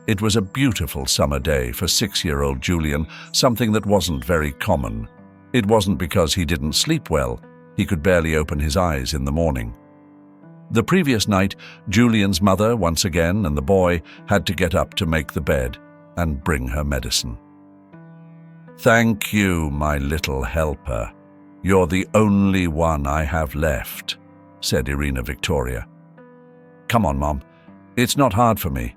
It was a beautiful summer day for 6-year-old Julian, something that wasn't very common. It wasn't because he didn't sleep well. He could barely open his eyes in the morning. The previous night, Julian's mother, once again, and the boy had to get up to make the bed and bring her medicine. "Thank you, my little helper. You're the only one I have left," said Irina Victoria. "Come on, Mom. It's not hard for me.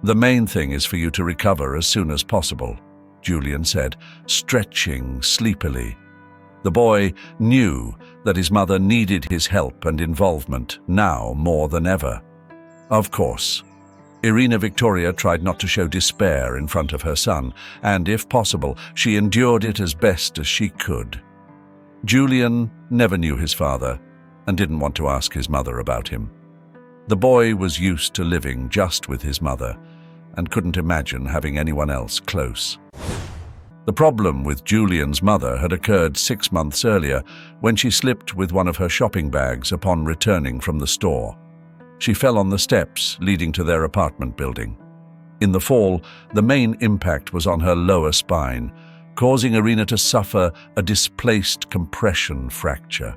The main thing is for you to recover as soon as possible," Julian said, stretching sleepily. The boy knew that his mother needed his help and involvement now more than ever. Of course, Irina Victoria tried not to show despair in front of her son, and if possible, she endured it as best as she could. Julian never knew his father and didn't want to ask his mother about him. The boy was used to living just with his mother and couldn't imagine having anyone else close. The problem with Julian's mother had occurred 6 months earlier when she slipped with one of her shopping bags upon returning from the store. She fell on the steps leading to their apartment building. In the fall, the main impact was on her lower spine, causing Irina to suffer a displaced compression fracture.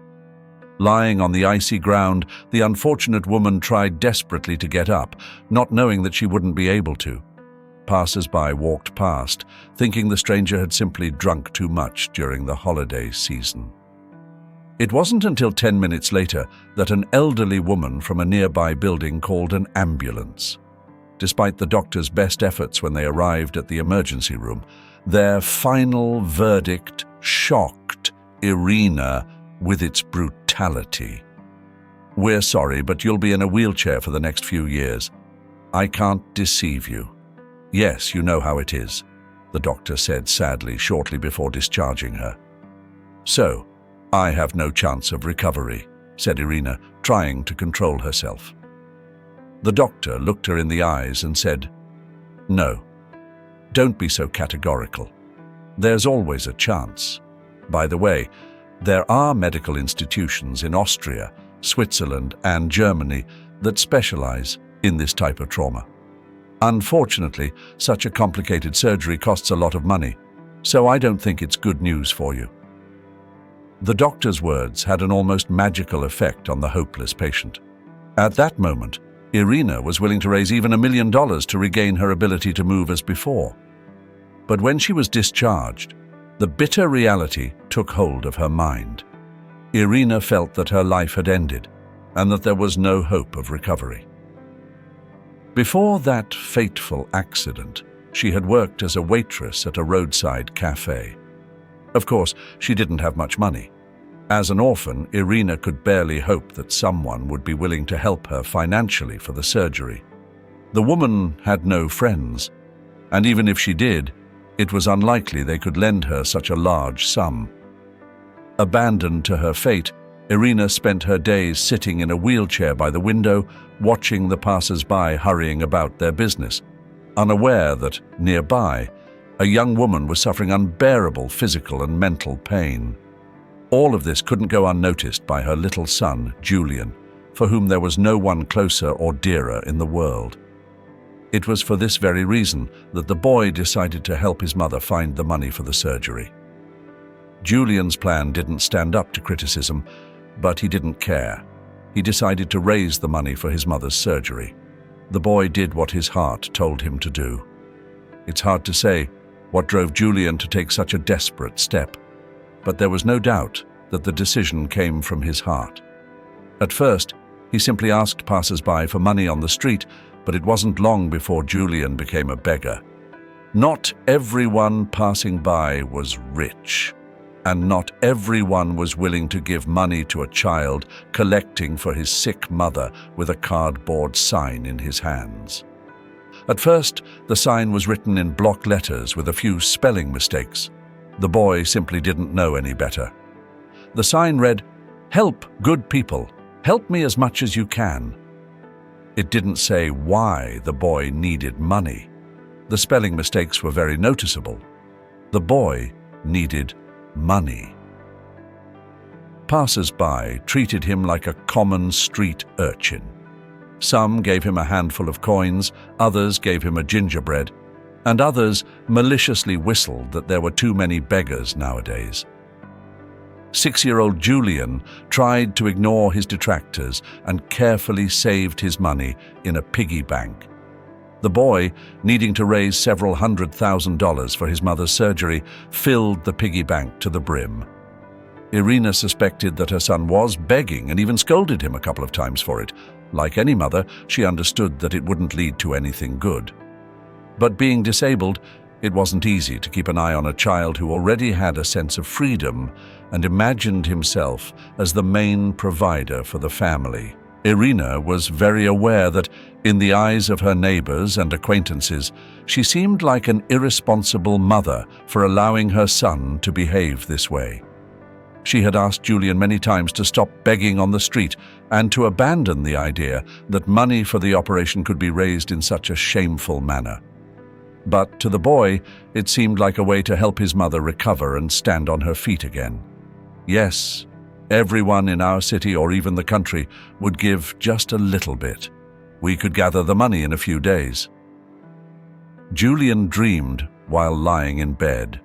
Lying on the icy ground, the unfortunate woman tried desperately to get up, not knowing that she wouldn't be able to. Passers-by walked past, thinking the stranger had simply drunk too much during the holiday season. It wasn't until 10 minutes later that an elderly woman from a nearby building called an ambulance. Despite the doctor's best efforts when they arrived at the emergency room, their final verdict shocked Irina with its brutality. "We're sorry, but you'll be in a wheelchair for the next few years. I can't deceive you. Yes, you know how it is," the doctor said sadly shortly before discharging her. "So, I have no chance of recovery," said Irina, trying to control herself. The doctor looked her in the eyes and said, "No, don't be so categorical. There's always a chance. By the way, there are medical institutions in Austria, Switzerland, and Germany that specialize in this type of trauma. Unfortunately, such a complicated surgery costs a lot of money, so I don't think it's good news for you." The doctor's words had an almost magical effect on the hopeless patient. At that moment, Irina was willing to raise even $1 million to regain her ability to move as before. But when she was discharged, the bitter reality took hold of her mind. Irina felt that her life had ended and that there was no hope of recovery. Before that fateful accident, she had worked as a waitress at a roadside cafe. Of course, she didn't have much money. As an orphan, Irina could barely hope that someone would be willing to help her financially for the surgery. The woman had no friends, and even if she did, it was unlikely they could lend her such a large sum. Abandoned to her fate, Irina spent her days sitting in a wheelchair by the window, watching the passers-by hurrying about their business, unaware that, nearby, a young woman was suffering unbearable physical and mental pain. All of this couldn't go unnoticed by her little son, Julian, for whom there was no one closer or dearer in the world. It was for this very reason that the boy decided to help his mother find the money for the surgery. Julian's plan didn't stand up to criticism, but he didn't care. He decided to raise the money for his mother's surgery. The boy did what his heart told him to do. It's hard to say what drove Julian to take such a desperate step, but there was no doubt that the decision came from his heart. At first, he simply asked passers-by for money on the street, but it wasn't long before Julian became a beggar. Not everyone passing by was rich, and not everyone was willing to give money to a child collecting for his sick mother with a cardboard sign in his hands. At first, the sign was written in block letters with a few spelling mistakes. The boy simply didn't know any better. The sign read, "Help, good people. Help me as much as you can." It didn't say why the boy needed money. The spelling mistakes were very noticeable. The boy needed money. Passers-by treated him like a common street urchin. Some gave him a handful of coins, others gave him a gingerbread, and others maliciously whistled that there were too many beggars nowadays. 6-year-old Julian tried to ignore his detractors and carefully saved his money in a piggy bank. The boy, needing to raise several $100,000 for his mother's surgery, filled the piggy bank to the brim. Irina suspected that her son was begging and even scolded him a couple of times for it. Like any mother, she understood that it wouldn't lead to anything good. But being disabled, it wasn't easy to keep an eye on a child who already had a sense of freedom and imagined himself as the main provider for the family. Irina was very aware that, in the eyes of her neighbors and acquaintances, she seemed like an irresponsible mother for allowing her son to behave this way. She had asked Julian many times to stop begging on the street and to abandon the idea that money for the operation could be raised in such a shameful manner. But to the boy, it seemed like a way to help his mother recover and stand on her feet again. Yes, everyone in our city or even the country would give just a little bit. We could gather the money in a few days. Julian dreamed while lying in bed.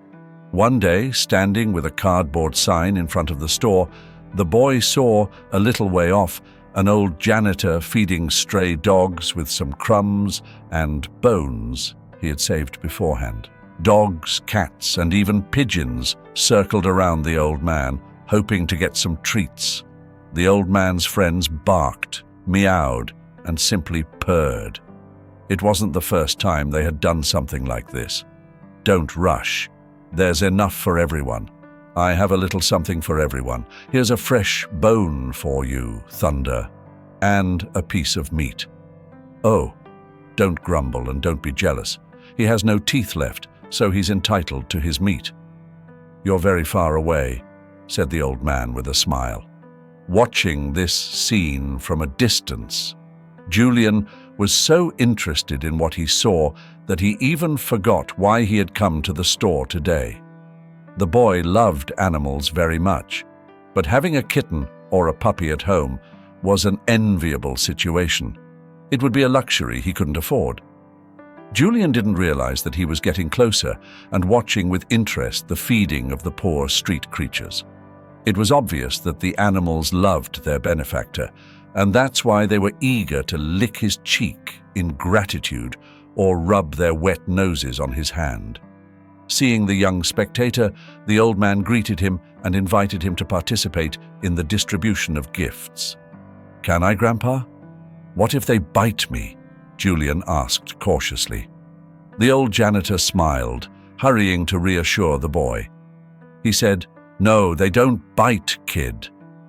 One day, standing with a cardboard sign in front of the store, the boy saw, a little way off, an old janitor feeding stray dogs with some crumbs and bones he had saved beforehand. Dogs, cats, and even pigeons circled around the old man, hoping to get some treats. The old man's friends barked, meowed, and simply purred. It wasn't the first time they had done something like this. Don't rush. There's enough for everyone. I have a little something for everyone. Here's a fresh bone for you, Thunder, and a piece of meat. Oh, don't grumble and don't be jealous. He has no teeth left, so he's entitled to his meat. You're very far away, said the old man with a smile. Watching this scene from a distance, Julian was so interested in what he saw that he even forgot why he had come to the store today. The boy loved animals very much, but having a kitten or a puppy at home was an enviable situation. It would be a luxury he couldn't afford. Julian didn't realize that he was getting closer and watching with interest the feeding of the poor street creatures. It was obvious that the animals loved their benefactor, and that's why they were eager to lick his cheek in gratitude or rub their wet noses on his hand. Seeing the young spectator, the old man greeted him and invited him to participate in the distribution of gifts. "Can I, Grandpa? What if they bite me?" Julian asked cautiously. The old janitor smiled, hurrying to reassure the boy. He said, "No, they don't bite, kid.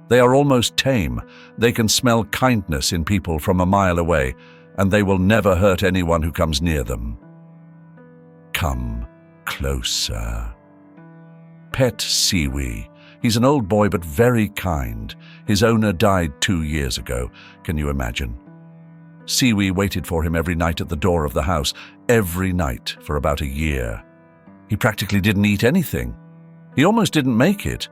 They are almost tame. They can smell kindness in people from a mile away, and they will never hurt anyone who comes near them. Come closer." Pet Siwi. He's an old boy but very kind. His owner died 2 years ago. Can you imagine? Siwi waited for him every night at the door of the house, every night for about a year. He practically didn't eat anything. He almost didn't make it,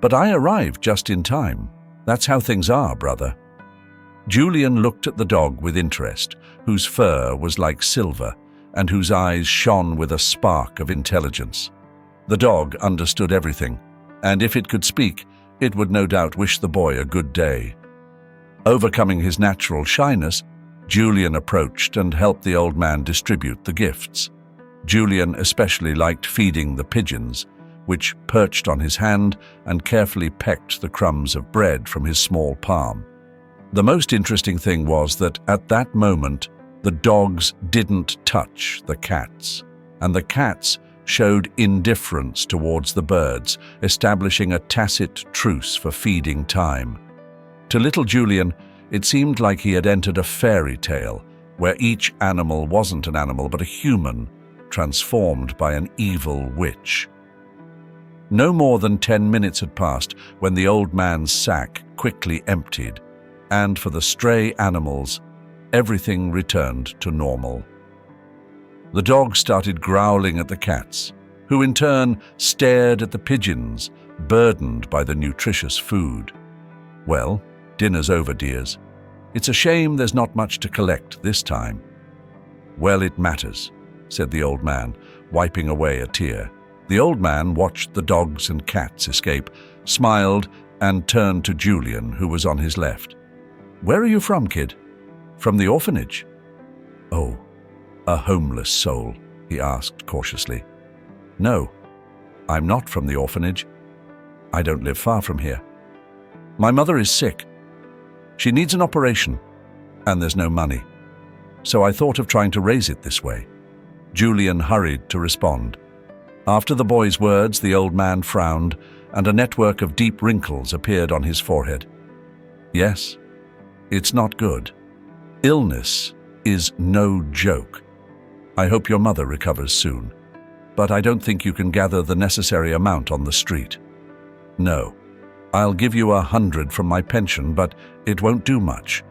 but I arrived just in time. That's how things are, brother. Julian looked at the dog with interest, whose fur was like silver and whose eyes shone with a spark of intelligence. The dog understood everything, and if it could speak, it would no doubt wish the boy a good day. Overcoming his natural shyness, Julian approached and helped the old man distribute the gifts. Julian especially liked feeding the pigeons, which perched on his hand and carefully pecked the crumbs of bread from his small palm. The most interesting thing was that at that moment, the dogs didn't touch the cats, and the cats showed indifference towards the birds, establishing a tacit truce for feeding time. To little Julian, it seemed like he had entered a fairy tale where each animal wasn't an animal but a human, transformed by an evil witch. No more than 10 minutes had passed when the old man's sack quickly emptied, and for the stray animals, everything returned to normal. The dog started growling at the cats, who in turn stared at the pigeons, burdened by the nutritious food. "Well, dinner's over, dears. It's a shame there's not much to collect this time." "Well, it matters," said the old man, wiping away a tear. The old man watched the dogs and cats escape, smiled, and turned to Julian, who was on his left. "Where are you from, kid?" "From the orphanage." "Oh, a homeless soul?" he asked cautiously. "No, I'm not from the orphanage. I don't live far from here. My mother is sick. She needs an operation, and there's no money. So I thought of trying to raise it this way." Julian hurried to respond. After the boy's words, the old man frowned, and a network of deep wrinkles appeared on his forehead. "Yes, it's not good. Illness is no joke. I hope your mother recovers soon, but I don't think you can gather the necessary amount on the street. No, I'll give you 100 from my pension, but it won't do much.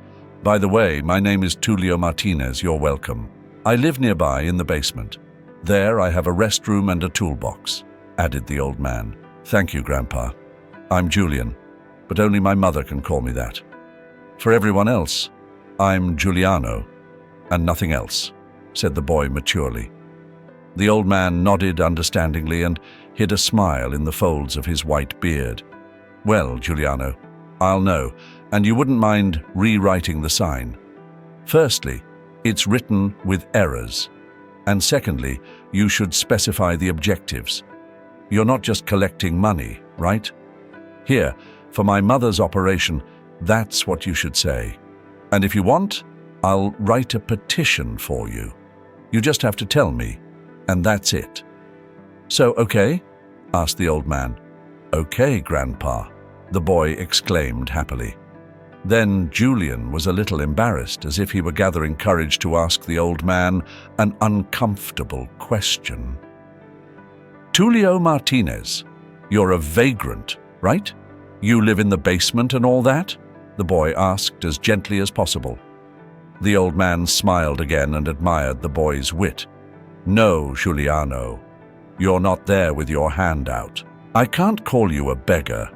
By the way, my name is Tulio Martinez. You're welcome. I live nearby in the basement. There I have a restroom and a toolbox," added the old man. "Thank you, Grandpa. I'm Julian, but only my mother can call me that. For everyone else, I'm Giuliano, and nothing else," said the boy maturely. The old man nodded understandingly and hid a smile in the folds of his white beard. "Well, Giuliano, I'll know, and you wouldn't mind rewriting the sign. Firstly, it's written with errors, and secondly, you should specify the objectives. You're not just collecting money, right? Here, for my mother's operation, that's what you should say. And if you want, I'll write a petition for you. You just have to tell me, and that's it." "So, okay?" asked the old man. "Okay, Grandpa," the boy exclaimed happily. Then Julian was a little embarrassed, as if he were gathering courage to ask the old man an uncomfortable question. "Tulio Martinez, you're a vagrant, right? You live in the basement and all that?" the boy asked as gently as possible. The old man smiled again and admired the boy's wit. "No, Giuliano, you're not there with your hand out. I can't call you a beggar."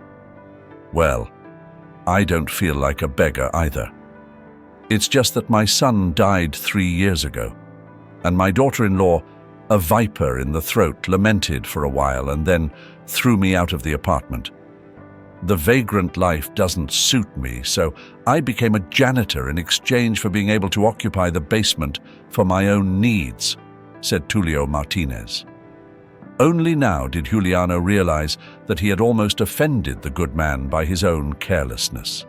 "Well, I don't feel like a beggar either. It's just that my son died 3 years ago, and my daughter-in-law, a viper in the throat, lamented for a while and then threw me out of the apartment. The vagrant life doesn't suit me, so I became a janitor in exchange for being able to occupy the basement for my own needs," said Tulio Martinez. Only now did Giuliano realize that he had almost offended the good man by his own carelessness.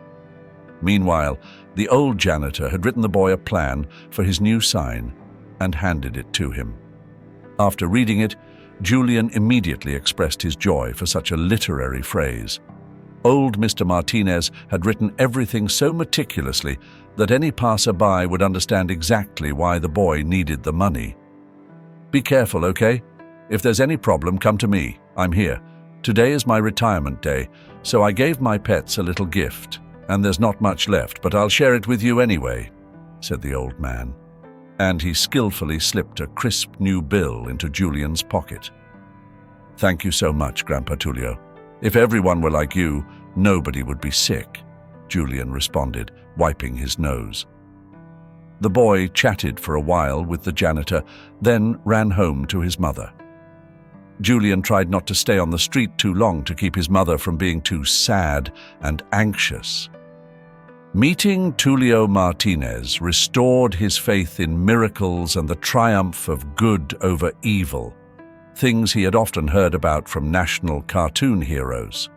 Meanwhile, the old janitor had written the boy a plan for his new sign and handed it to him. After reading it, Julian immediately expressed his joy for such a literary phrase. Old Mr. Martinez had written everything so meticulously that any passer-by would understand exactly why the boy needed the money. "Be careful, okay? If there's any problem, come to me. I'm here. Today is my retirement day, so I gave my pets a little gift, and there's not much left, but I'll share it with you anyway," said the old man. And he skillfully slipped a crisp new bill into Julian's pocket. "Thank you so much, Grandpa Tulio. If everyone were like you, nobody would be sick," Julian responded, wiping his nose. The boy chatted for a while with the janitor, then ran home to his mother. Julian tried not to stay on the street too long to keep his mother from being too sad and anxious. Meeting Tulio Martinez restored his faith in miracles and the triumph of good over evil, things he had often heard about from national cartoon heroes.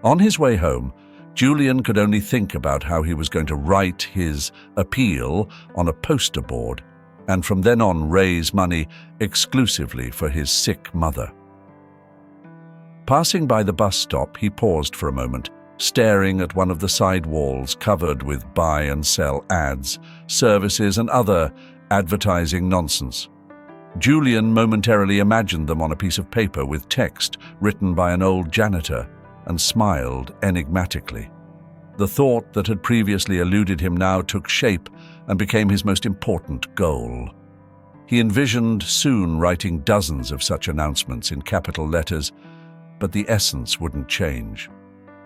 On his way home, Julian could only think about how he was going to write his appeal on a poster board and from then on raise money exclusively for his sick mother. Passing by the bus stop, he paused for a moment, staring at one of the side walls covered with buy and sell ads, services, and other advertising nonsense. Julian momentarily imagined them on a piece of paper with text written by an old janitor and smiled enigmatically. The thought that had previously eluded him now took shape and became his most important goal. He envisioned soon writing dozens of such announcements in capital letters, but the essence wouldn't change.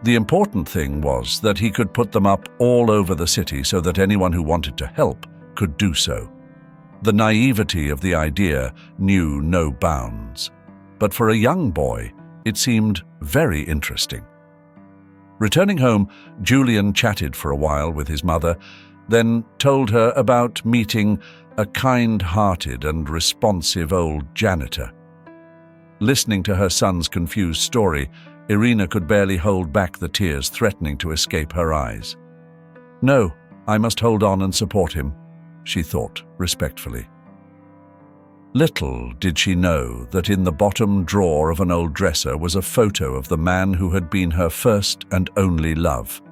The important thing was that he could put them up all over the city so that anyone who wanted to help could do so. The naivety of the idea knew no bounds, but for a young boy, it seemed very interesting. Returning home, Julian chatted for a while with his mother, then told her about meeting a kind-hearted and responsive old janitor. Listening to her son's confused story, Irina could barely hold back the tears threatening to escape her eyes. "No, I must hold on and support him," she thought respectfully. Little did she know that in the bottom drawer of an old dresser was a photo of the man who had been her first and only love,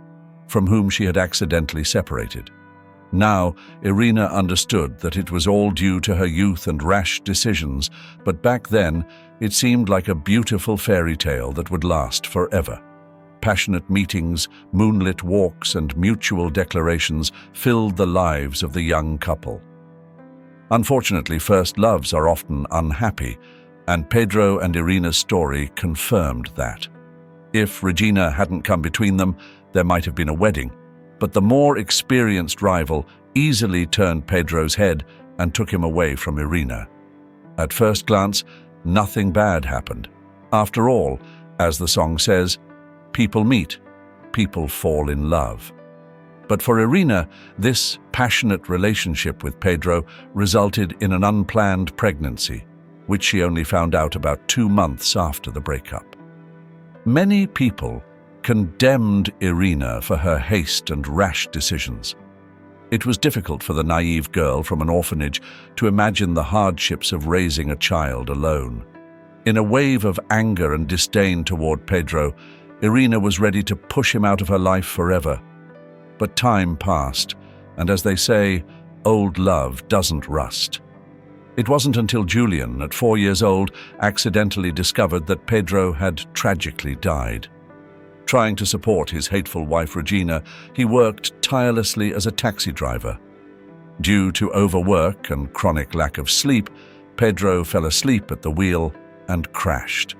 from whom she had accidentally separated. Now, Irina understood that it was all due to her youth and rash decisions, but back then, it seemed like a beautiful fairy tale that would last forever. Passionate meetings, moonlit walks, and mutual declarations filled the lives of the young couple. Unfortunately, first loves are often unhappy, and Pedro and Irina's story confirmed that. If Regina hadn't come between them, there might have been a wedding, but the more experienced rival easily turned Pedro's head and took him away from Irina. At first glance, nothing bad happened. After all, as the song says, people meet, people fall in love. But for Irina, this passionate relationship with Pedro resulted in an unplanned pregnancy, which she only found out about 2 months after the breakup. Many people condemned Irina for her haste and rash decisions. It was difficult for the naive girl from an orphanage to imagine the hardships of raising a child alone. In a wave of anger and disdain toward Pedro, Irina was ready to push him out of her life forever. But time passed, and as they say, old love doesn't rust. It wasn't until Julian, at 4 years old, accidentally discovered that Pedro had tragically died. Trying to support his hateful wife Regina, he worked tirelessly as a taxi driver. Due to overwork and chronic lack of sleep, Pedro fell asleep at the wheel and crashed.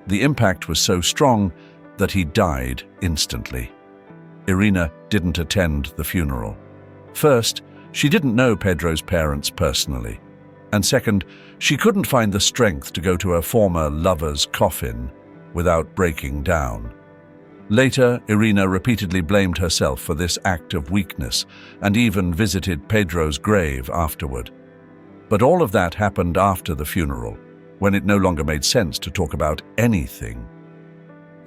The impact was so strong that he died instantly. Irina didn't attend the funeral. First, she didn't know Pedro's parents personally. And second, she couldn't find the strength to go to her former lover's coffin without breaking down. Later, Irina repeatedly blamed herself for this act of weakness and even visited Pedro's grave afterward. But all of that happened after the funeral, when it no longer made sense to talk about anything.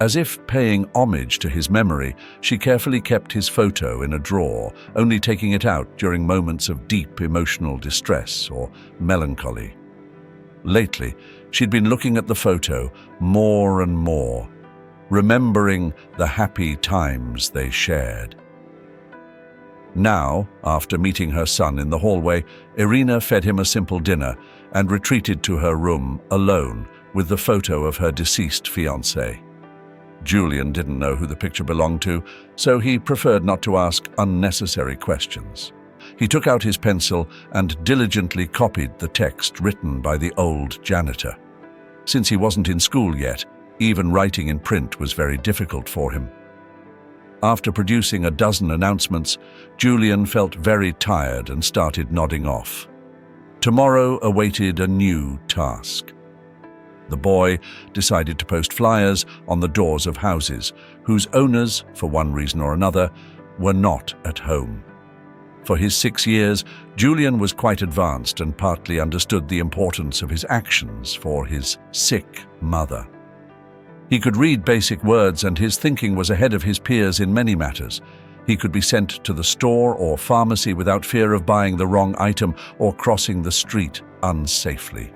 As if paying homage to his memory, she carefully kept his photo in a drawer, only taking it out during moments of deep emotional distress or melancholy. Lately, she'd been looking at the photo more and more, remembering the happy times they shared. Now, after meeting her son in the hallway, Irina fed him a simple dinner and retreated to her room alone with the photo of her deceased fiancé. Julian didn't know who the picture belonged to, so he preferred not to ask unnecessary questions. He took out his pencil and diligently copied the text written by the old janitor. Since he wasn't in school yet, even writing in print was very difficult for him. After producing a dozen announcements, Julian felt very tired and started nodding off. Tomorrow awaited a new task. The boy decided to post flyers on the doors of houses whose owners, for one reason or another, were not at home. For his 6 years, Julian was quite advanced and partly understood the importance of his actions for his sick mother. He could read basic words, and his thinking was ahead of his peers in many matters. He could be sent to the store or pharmacy without fear of buying the wrong item or crossing the street unsafely.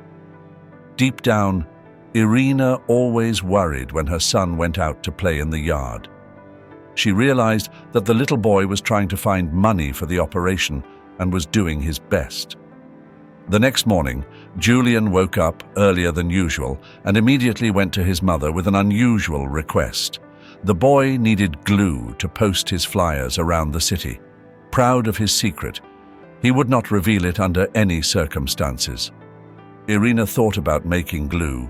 Deep down, Irina always worried when her son went out to play in the yard. She realized that the little boy was trying to find money for the operation and was doing his best. The next morning, Julian woke up earlier than usual and immediately went to his mother with an unusual request. The boy needed glue to post his flyers around the city. Proud of his secret, he would not reveal it under any circumstances. Irina thought about making glue,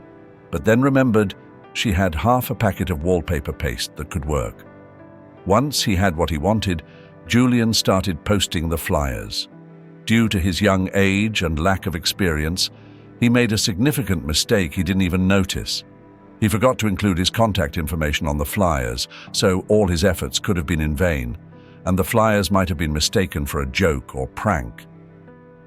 but then remembered she had half a packet of wallpaper paste that could work. Once he had what he wanted, Julian started posting the flyers. Due to his young age and lack of experience, he made a significant mistake he didn't even notice. He forgot to include his contact information on the flyers, so all his efforts could have been in vain, and the flyers might have been mistaken for a joke or prank.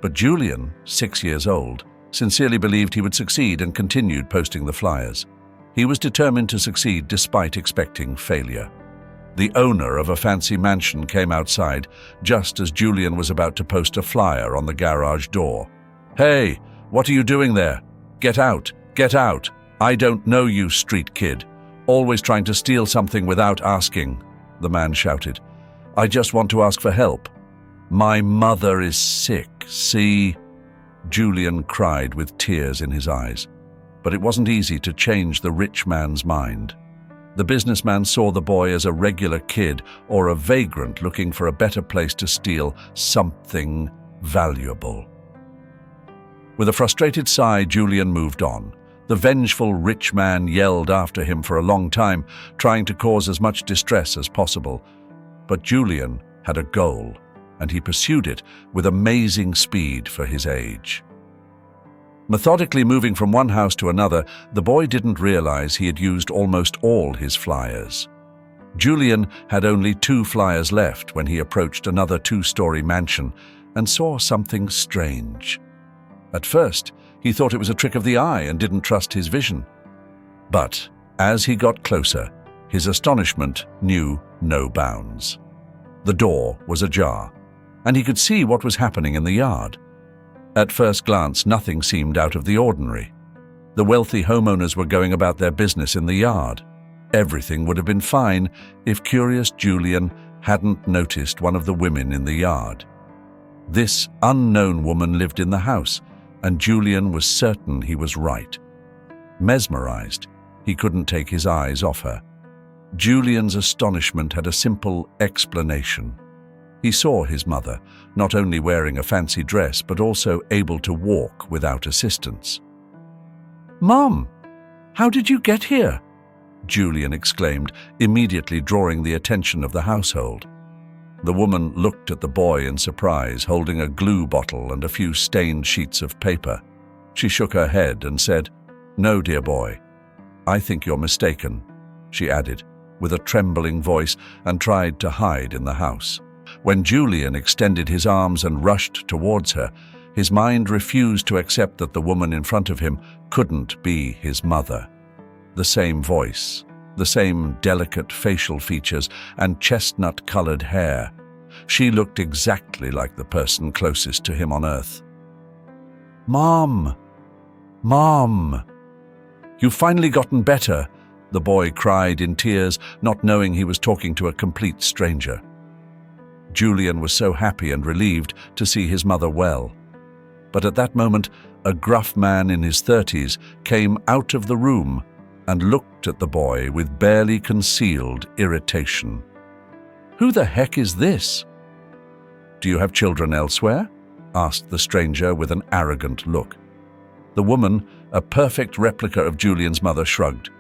But Julian, 6 years old, sincerely believed he would succeed and continued posting the flyers. He was determined to succeed despite expecting failure. The owner of a fancy mansion came outside just as Julian was about to post a flyer on the garage door. "Hey, what are you doing there? Get out! Get out! I don't know you, street kid. Always trying to steal something without asking," the man shouted. "I just want to ask for help. My mother is sick, see?" Julian cried with tears in his eyes. But it wasn't easy to change the rich man's mind. The businessman saw the boy as a regular kid or a vagrant looking for a better place to steal something valuable. With a frustrated sigh, Julian moved on. The vengeful rich man yelled after him for a long time, trying to cause as much distress as possible. But Julian had a goal, and he pursued it with amazing speed for his age. Methodically moving from one house to another, the boy didn't realize he had used almost all his flyers. Julian had only 2 flyers left when he approached another 2-story mansion and saw something strange. At first, he thought it was a trick of the eye and didn't trust his vision. But as he got closer, his astonishment knew no bounds. The door was ajar, and he could see what was happening in the yard. At first glance, nothing seemed out of the ordinary. The wealthy homeowners were going about their business in the yard. Everything would have been fine if curious Julian hadn't noticed one of the women in the yard. This unknown woman lived in the house, and Julian was certain he was right. Mesmerized, he couldn't take his eyes off her. Julian's astonishment had a simple explanation. He saw his mother, not only wearing a fancy dress, but also able to walk without assistance. "Mom, how did you get here?" Julian exclaimed, immediately drawing the attention of the household. The woman looked at the boy in surprise, holding a glue bottle and a few stained sheets of paper. She shook her head and said, "No, dear boy, I think you're mistaken," she added, with a trembling voice, and tried to hide in the house. When Julian extended his arms and rushed towards her, his mind refused to accept that the woman in front of him couldn't be his mother. The same voice, the same delicate facial features and chestnut-colored hair. She looked exactly like the person closest to him on earth. "Mom! Mom! You've finally gotten better," the boy cried in tears, not knowing he was talking to a complete stranger. Julian was so happy and relieved to see his mother well. But at that moment, a gruff man in his 30s came out of the room and looked at the boy with barely concealed irritation. "Who the heck is this?" "Do you have children elsewhere?" asked the stranger with an arrogant look. The woman, a perfect replica of Julian's mother, shrugged,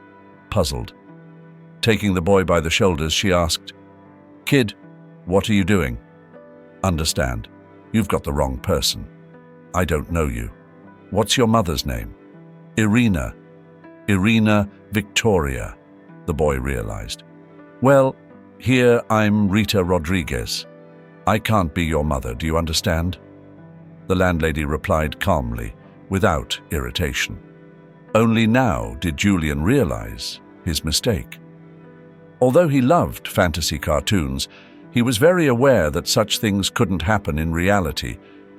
puzzled. Taking the boy by the shoulders, she asked, "Kid, what are you doing?" "Understand, you've got the wrong person. I don't know you. What's your mother's name?" "Irina. Irina Victoria," the boy realized. "Well, here I'm Rita Rodriguez. I can't be your mother, do you understand?" The landlady replied calmly, without irritation. Only now did Julian realize his mistake. Although he loved fantasy cartoons, he was very aware that such things couldn't happen in reality,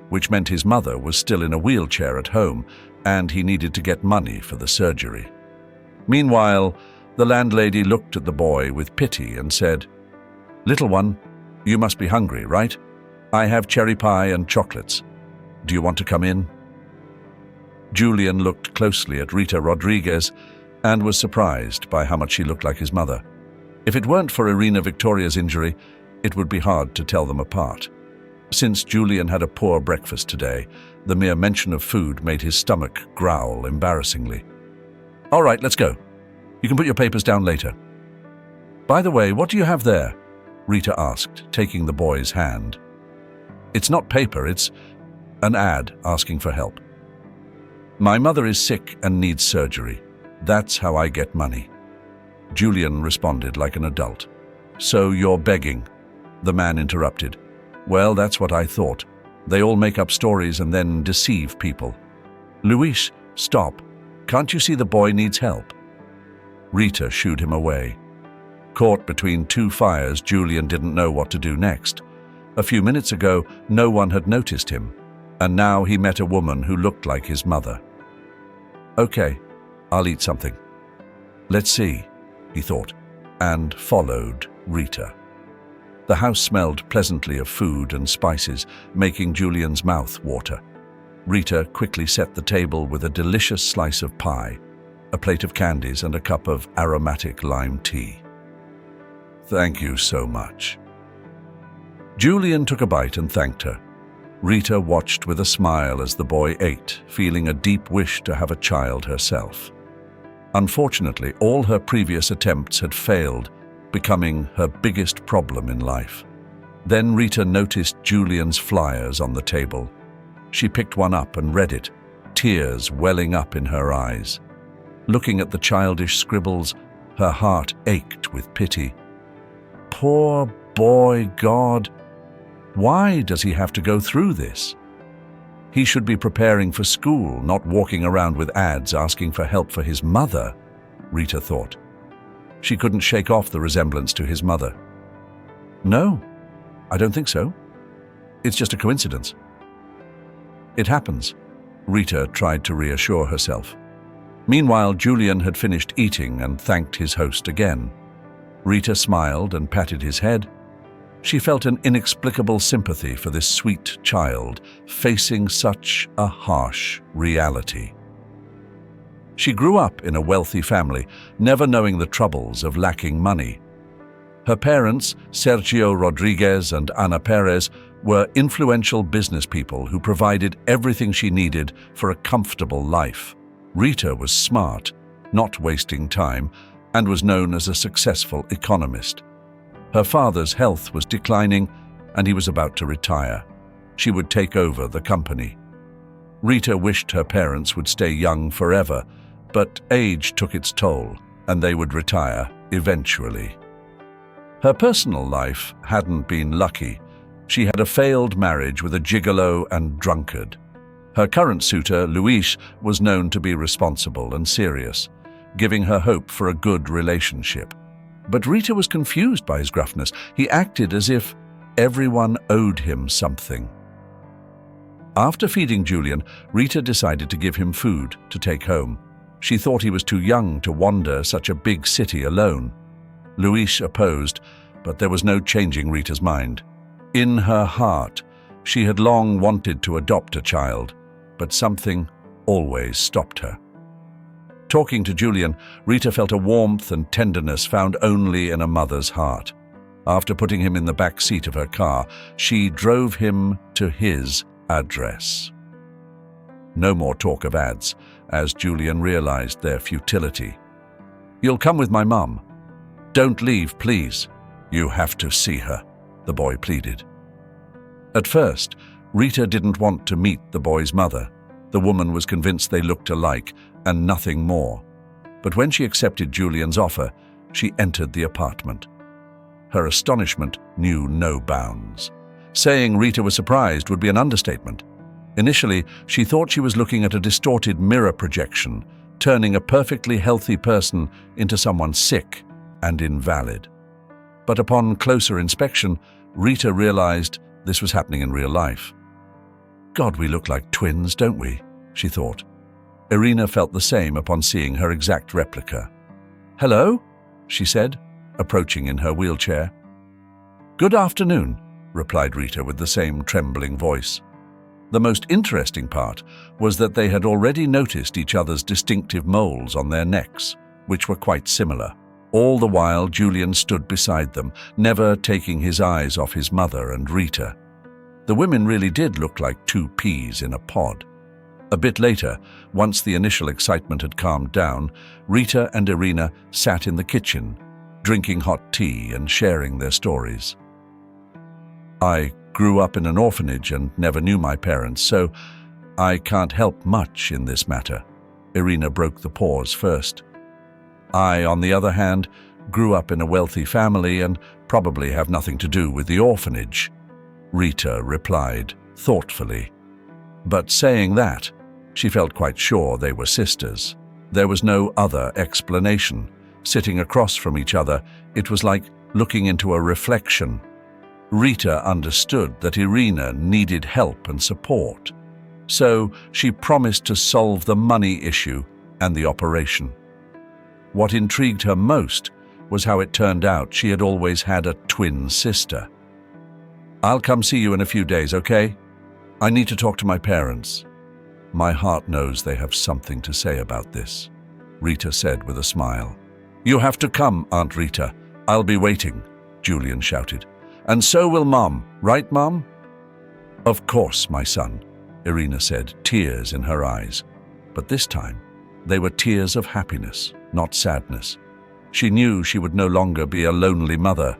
which meant his mother was still in a wheelchair at home and he needed to get money for the surgery. Meanwhile, the landlady looked at the boy with pity and said, "Little one, you must be hungry, right? I have cherry pie and chocolates. Do you want to come in?" Julian looked closely at Rita Rodriguez and was surprised by how much she looked like his mother. If it weren't for Irina Victoria's injury, it would be hard to tell them apart. Since Julian had a poor breakfast today, the mere mention of food made his stomach growl embarrassingly. "All right, let's go." You can put your papers down later." "By the way, what do you have there?" Rita asked, taking the boy's hand. "It's not paper, it's an ad asking for help. My mother is sick and needs surgery. That's how I get money." Julian responded like an adult. "So you're begging?" The man interrupted. "Well, that's what I thought. They all make up stories and then deceive people." "Luis, stop. Can't you see the boy needs help?" Rita shooed him away. Caught between two fires, Julian didn't know what to do next. A few minutes ago, no one had noticed him, and now he met a woman who looked like his mother. "Okay, I'll eat something." "Let's see," he thought, and followed Rita. The house smelled pleasantly of food and spices, making Julian's mouth water. Rita quickly set the table with a delicious slice of pie, a plate of candies, and a cup of aromatic lime tea. "Thank you so much." Julian took a bite and thanked her. Rita watched with a smile as the boy ate, feeling a deep wish to have a child herself. Unfortunately, all her previous attempts had failed, becoming her biggest problem in life. Then Rita noticed Julian's flyers on the table. She picked one up and read it, tears welling up in her eyes. Looking at the childish scribbles, her heart ached with pity. Poor boy, God. Why does he have to go through this? He should be preparing for school, not walking around with ads asking for help for his mother, Rita thought. She couldn't shake off the resemblance to his mother. "No, I don't think so. It's just a coincidence." "It happens," Rita tried to reassure herself. Meanwhile, Julian had finished eating and thanked his host again. Rita smiled and patted his head. She felt an inexplicable sympathy for this sweet child facing such a harsh reality. She grew up in a wealthy family, never knowing the troubles of lacking money. Her parents, Sergio Rodriguez and Ana Perez, were influential business people who provided everything she needed for a comfortable life. Rita was smart, not wasting time, and was known as a successful economist. Her father's health was declining, and he was about to retire. She would take over the company. Rita wished her parents would stay young forever, but age took its toll, and they would retire eventually. Her personal life hadn't been lucky. She had a failed marriage with a gigolo and drunkard. Her current suitor, Luis, was known to be responsible and serious, giving her hope for a good relationship. But Rita was confused by his gruffness. He acted as if everyone owed him something. After feeding Julian, Rita decided to give him food to take home. She thought he was too young to wander such a big city alone. Luis opposed, but there was no changing Rita's mind. In her heart, she had long wanted to adopt a child, but something always stopped her. Talking to Julian, Rita felt a warmth and tenderness found only in a mother's heart. After putting him in the back seat of her car, she drove him to his address. No more talk of ads, as Julian realized their futility. "You'll come with my mum. Don't leave, please." "You have to see her," the boy pleaded. At first, Rita didn't want to meet the boy's mother. The woman was convinced they looked alike and nothing more. But when she accepted Julian's offer, she entered the apartment. Her astonishment knew no bounds. Saying Rita was surprised would be an understatement. Initially, she thought she was looking at a distorted mirror projection, turning a perfectly healthy person into someone sick and invalid. But upon closer inspection, Rita realized this was happening in real life. "God, we look like twins, don't we?" she thought. Irina felt the same upon seeing her exact replica. "Hello?" she said, approaching in her wheelchair. "Good afternoon," replied Rita with the same trembling voice. The most interesting part was that they had already noticed each other's distinctive moles on their necks, which were quite similar. All the while, Julian stood beside them, never taking his eyes off his mother and Rita. The women really did look like two peas in a pod. A bit later, once the initial excitement had calmed down, Rita and Irina sat in the kitchen, drinking hot tea and sharing their stories. "I grew up in an orphanage and never knew my parents, so I can't help much in this matter." Irina broke the pause first. "I, on the other hand, grew up in a wealthy family and probably have nothing to do with the orphanage," Rita replied thoughtfully. But saying that, she felt quite sure they were sisters. There was no other explanation. Sitting across from each other, it was like looking into a reflection. Rita understood that Irina needed help and support, so she promised to solve the money issue and the operation. What intrigued her most was how it turned out she had always had a twin sister. "I'll come see you in a few days, okay? I need to talk to my parents." "My heart knows they have something to say about this," Rita said with a smile. "You have to come, Aunt Rita. I'll be waiting," Julian shouted. "And so will Mom, right, Mom?" "Of course, my son," Irina said, tears in her eyes. But this time, they were tears of happiness, not sadness. She knew she would no longer be a lonely mother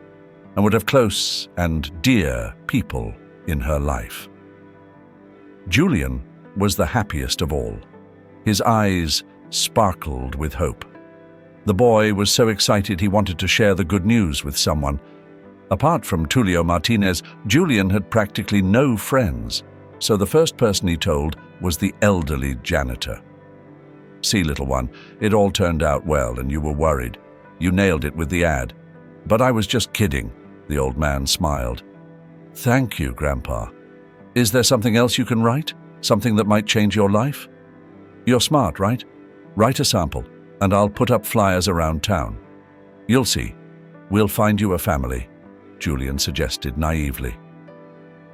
and would have close and dear people in her life. Julian was the happiest of all. His eyes sparkled with hope. The boy was so excited he wanted to share the good news with someone. Apart from Tulio Martinez, Julian had practically no friends, so the first person he told was the elderly janitor. "See, little one, it all turned out well and you were worried. You nailed it with the ad. But I was just kidding," the old man smiled. "Thank you, Grandpa. Is there something else you can write? Something that might change your life? You're smart, right? Write a sample, and I'll put up flyers around town. You'll see. We'll find you a family," Julian suggested naively.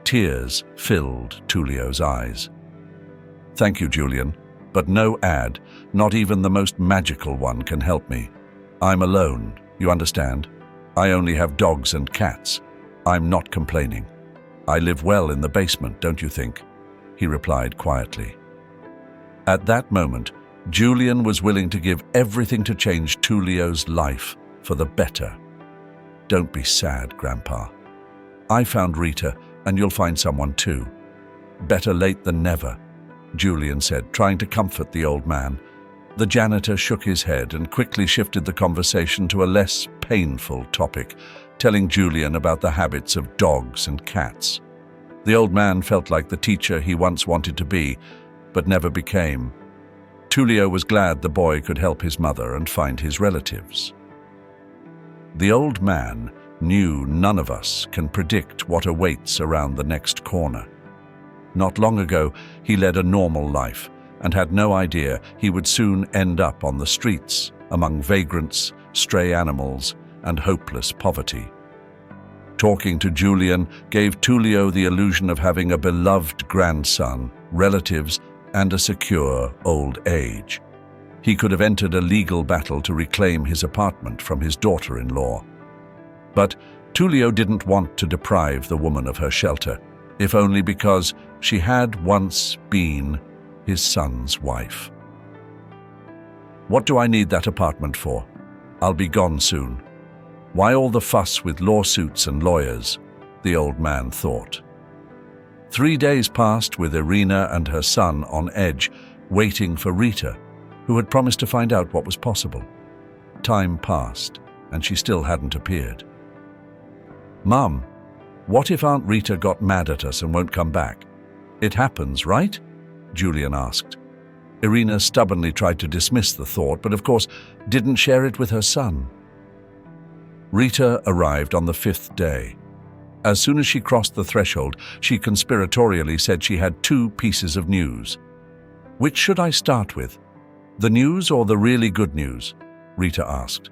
Tears filled Tulio's eyes. "Thank you, Julian, but no ad, not even the most magical one, can help me. I'm alone, you understand? I only have dogs and cats. I'm not complaining. I live well in the basement, don't you think?" he replied quietly. At that moment, Julian was willing to give everything to change Tulio's life for the better. "Don't be sad, Grandpa. I found Rita, and you'll find someone too. Better late than never," Julian said, trying to comfort the old man. The janitor shook his head and quickly shifted the conversation to a less painful topic, telling Julian about the habits of dogs and cats. The old man felt like the teacher he once wanted to be, but never became. Tulio was glad the boy could help his mother and find his relatives. The old man knew none of us can predict what awaits around the next corner. Not long ago, he led a normal life and had no idea he would soon end up on the streets, among vagrants, stray animals, and hopeless poverty. Talking to Julian gave Tulio the illusion of having a beloved grandson, relatives, and a secure old age. He could have entered a legal battle to reclaim his apartment from his daughter-in-law. But Tulio didn't want to deprive the woman of her shelter, if only because she had once been his son's wife. "What do I need that apartment for? I'll be gone soon. Why all the fuss with lawsuits and lawyers?" the old man thought. 3 days passed with Irina and her son on edge, waiting for Rita, who had promised to find out what was possible. Time passed, and she still hadn't appeared. "Mum, what if Aunt Rita got mad at us and won't come back? It happens, right?" Julian asked. Irina stubbornly tried to dismiss the thought, but of course didn't share it with her son. Rita arrived on the 5th day. As soon as she crossed the threshold, she conspiratorially said she had 2 pieces of news. "Which should I start with? The news or the really good news?" Rita asked.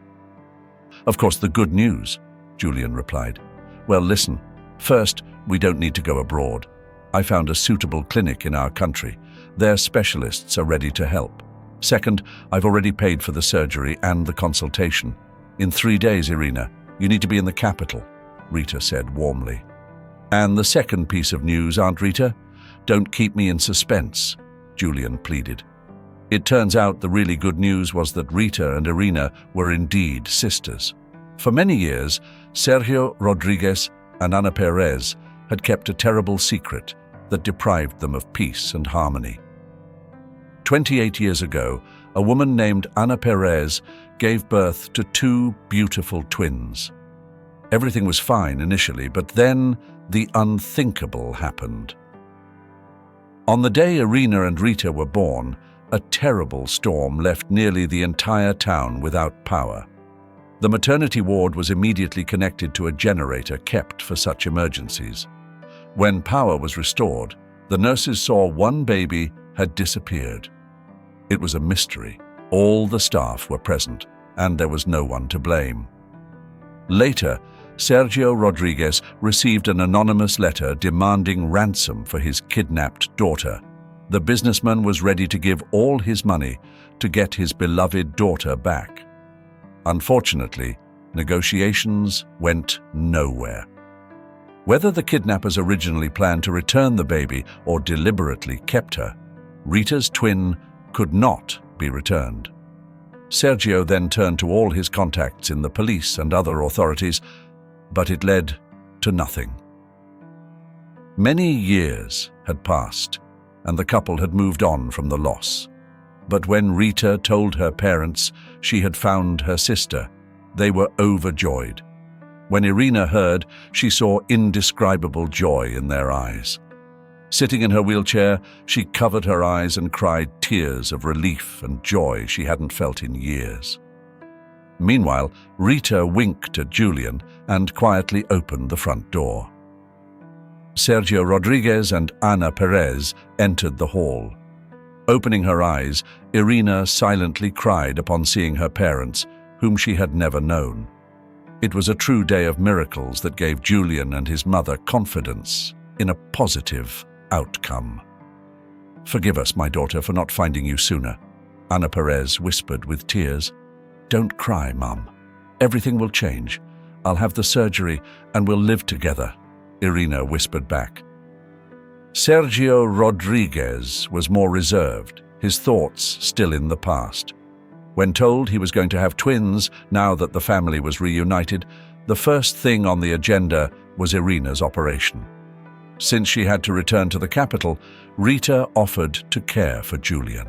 "Of course, the good news," Julian replied. "Well, listen. First, we don't need to go abroad. I found a suitable clinic in our country. Their specialists are ready to help. Second, I've already paid for the surgery and the consultation. In 3 days, Irina, you need to be in the capital," Rita said warmly. "And the second piece of news, Aunt Rita? Don't keep me in suspense. Julian pleaded. It turns out the really good news was that Rita and Irina were indeed sisters. For many years, Sergio Rodriguez and Ana Perez had kept a terrible secret that deprived them of peace and harmony. 28 years ago, a woman named Ana Perez gave birth to two beautiful twins. Everything was fine initially, but then the unthinkable happened. On the day Irina and Rita were born, a terrible storm left nearly the entire town without power. The maternity ward was immediately connected to a generator kept for such emergencies. When power was restored, the nurses saw one baby had disappeared. It was a mystery. All the staff were present, and there was no one to blame. Later, Sergio Rodriguez received an anonymous letter demanding ransom for his kidnapped daughter. The businessman was ready to give all his money to get his beloved daughter back. Unfortunately, negotiations went nowhere. Whether the kidnappers originally planned to return the baby or deliberately kept her, Rita's twin could not be returned. Sergio then turned to all his contacts in the police and other authorities, but it led to nothing. Many years had passed, and the couple had moved on from the loss. But when Rita told her parents she had found her sister, they were overjoyed. When Irina heard, she saw indescribable joy in their eyes. Sitting in her wheelchair, she covered her eyes and cried tears of relief and joy she hadn't felt in years. Meanwhile, Rita winked at Julian and quietly opened the front door. Sergio Rodriguez and Ana Perez entered the hall. Opening her eyes, Irina silently cried upon seeing her parents, whom she had never known. It was a true day of miracles that gave Julian and his mother confidence in a positive outcome. "Forgive us, my daughter, for not finding you sooner," Ana Perez whispered with tears. "Don't cry, Mum. Everything will change. I'll have the surgery and we'll live together," Irina whispered back. Sergio Rodriguez was more reserved, his thoughts still in the past. When told he was going to have twins now that the family was reunited, the first thing on the agenda was Irina's operation. Since she had to return to the capital, Rita offered to care for Julian.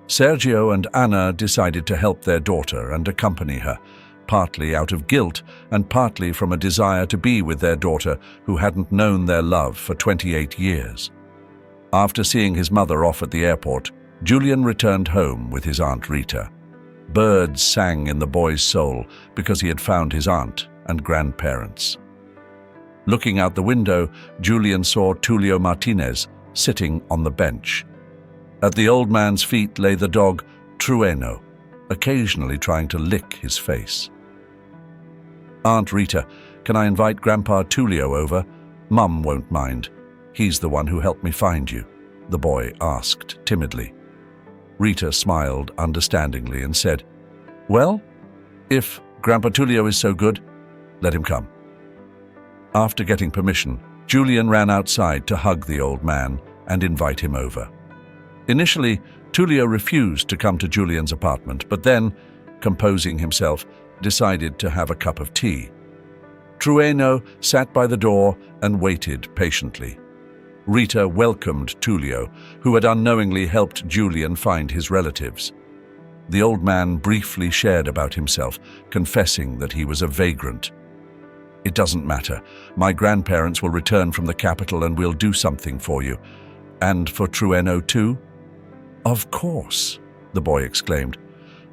Sergio and Ana decided to help their daughter and accompany her, partly out of guilt and partly from a desire to be with their daughter who hadn't known their love for 28 years. After seeing his mother off at the airport, Julian returned home with his Aunt Rita. Birds sang in the boy's soul because he had found his aunt and grandparents. Looking out the window, Julian saw Tulio Martinez sitting on the bench. At the old man's feet lay the dog Trueno, occasionally trying to lick his face. "Aunt Rita, can I invite Grandpa Tulio over? Mum won't mind. He's the one who helped me find you," the boy asked timidly. Rita smiled understandingly and said, "Well, if Grandpa Tulio is so good, let him come." After getting permission, Julian ran outside to hug the old man and invite him over. Initially, Tulio refused to come to Julian's apartment, but then, composing himself, decided to have a cup of tea. Trueno sat by the door and waited patiently. Rita welcomed Tulio, who had unknowingly helped Julian find his relatives. The old man briefly shared about himself, confessing that he was a vagrant. "It doesn't matter. My grandparents will return from the capital and we'll do something for you. And for Trueno too?" "Of course," the boy exclaimed.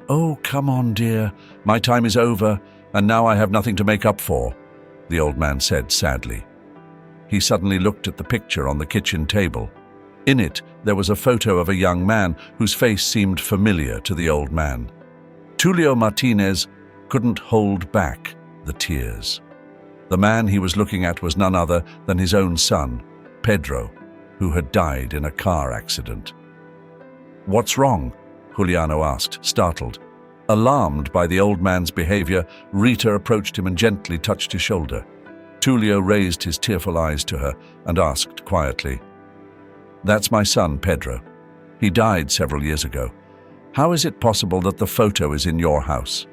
"Oh, come on, dear. My time is over, and now I have nothing to make up for," the old man said sadly. He suddenly looked at the picture on the kitchen table. In it, there was a photo of a young man whose face seemed familiar to the old man. Tulio Martinez couldn't hold back the tears. The man he was looking at was none other than his own son, Pedro, who had died in a car accident. "What's wrong?" Juliano asked, startled. Alarmed by the old man's behavior, Rita approached him and gently touched his shoulder. Tulio raised his tearful eyes to her and asked quietly, That's my son, Pedro. He died several years ago. How is it possible that the photo is in your house?"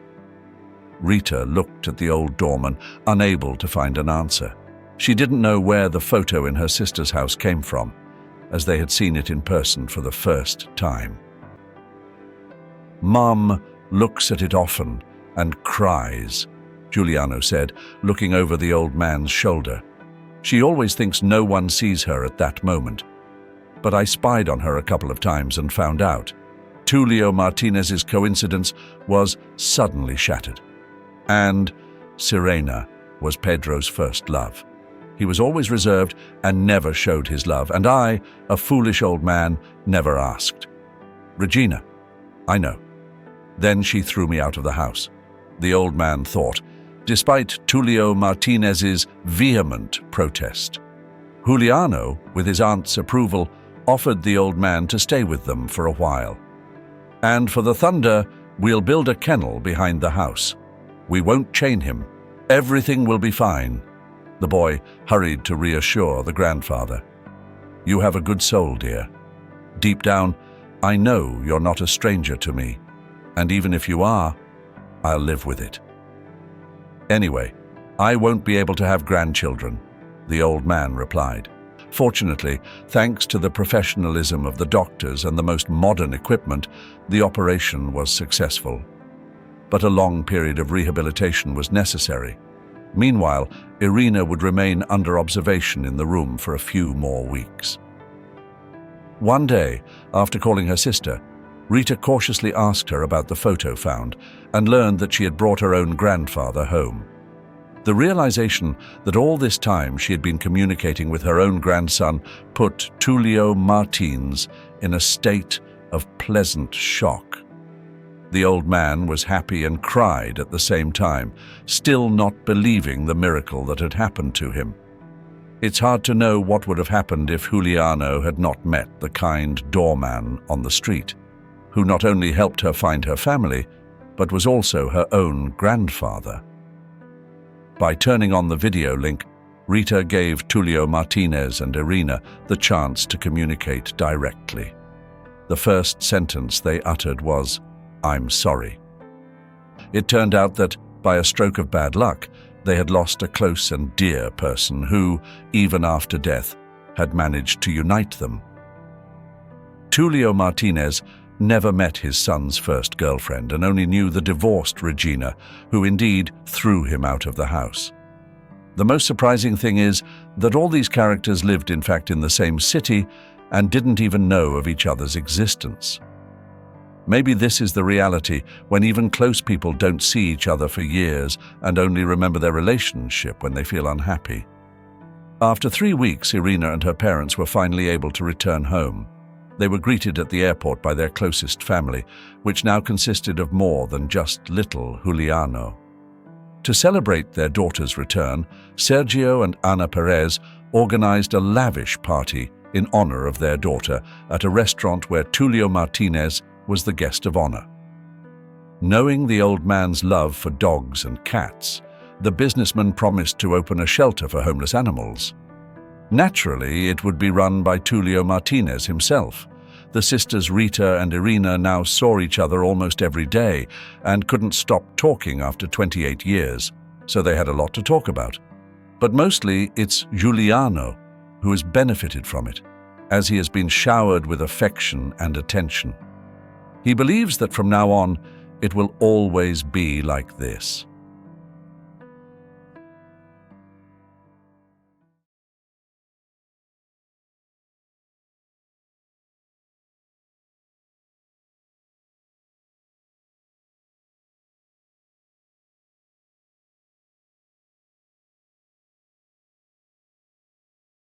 Rita looked at the old doorman, unable to find an answer. She didn't know where the photo in her sister's house came from, as they had seen it in person for the first time. "Mom looks at it often and cries," Giuliano said, looking over the old man's shoulder. "She always thinks no one sees her at that moment. But I spied on her a couple of times and found out. Tulio Martinez's coincidence was suddenly shattered. And Sirena was Pedro's first love. He was always reserved and never showed his love, and I, a foolish old man, never asked. Regina, I know. Then she threw me out of the house," the old man thought, despite Tulio Martinez's vehement protest. Giuliano, with his aunt's approval, offered the old man to stay with them for a while. "And for the thunder, we'll build a kennel behind the house. We won't chain him. Everything will be fine." The boy hurried to reassure the grandfather. "You have a good soul, dear. Deep down, I know you're not a stranger to me, and even if you are, I'll live with it. Anyway, I won't be able to have grandchildren," the old man replied. Fortunately, thanks to the professionalism of the doctors and the most modern equipment, the operation was successful. But a long period of rehabilitation was necessary. Meanwhile, Irina would remain under observation in the room for a few more weeks. One day, after calling her sister, Rita cautiously asked her about the photo found and learned that she had brought her own grandfather home. The realization that all this time she had been communicating with her own grandson put Tulio Martins in a state of pleasant shock. The old man was happy and cried at the same time, still not believing the miracle that had happened to him. It's hard to know what would have happened if Giuliano had not met the kind doorman on the street, who not only helped her find her family, but was also her own grandfather. By turning on the video link, Rita gave Tulio Martinez and Irina the chance to communicate directly. The first sentence they uttered was, "I'm sorry." It turned out that, by a stroke of bad luck, they had lost a close and dear person who, even after death, had managed to unite them. Tulio Martinez never met his son's first girlfriend and only knew the divorced Regina, who indeed threw him out of the house. The most surprising thing is that all these characters lived in fact in the same city and didn't even know of each other's existence. Maybe this is the reality when even close people don't see each other for years and only remember their relationship when they feel unhappy. After 3 weeks, Irina and her parents were finally able to return home. They were greeted at the airport by their closest family, which now consisted of more than just little Giuliano. To celebrate their daughter's return, Sergio and Ana Perez organized a lavish party in honor of their daughter at a restaurant where Tulio Martinez was the guest of honor. Knowing the old man's love for dogs and cats, the businessman promised to open a shelter for homeless animals. Naturally, it would be run by Tulio Martinez himself. The sisters Rita and Irina now saw each other almost every day and couldn't stop talking after 28 years, so they had a lot to talk about. But mostly it's Giuliano who has benefited from it, as he has been showered with affection and attention. He believes that from now on, it will always be like this.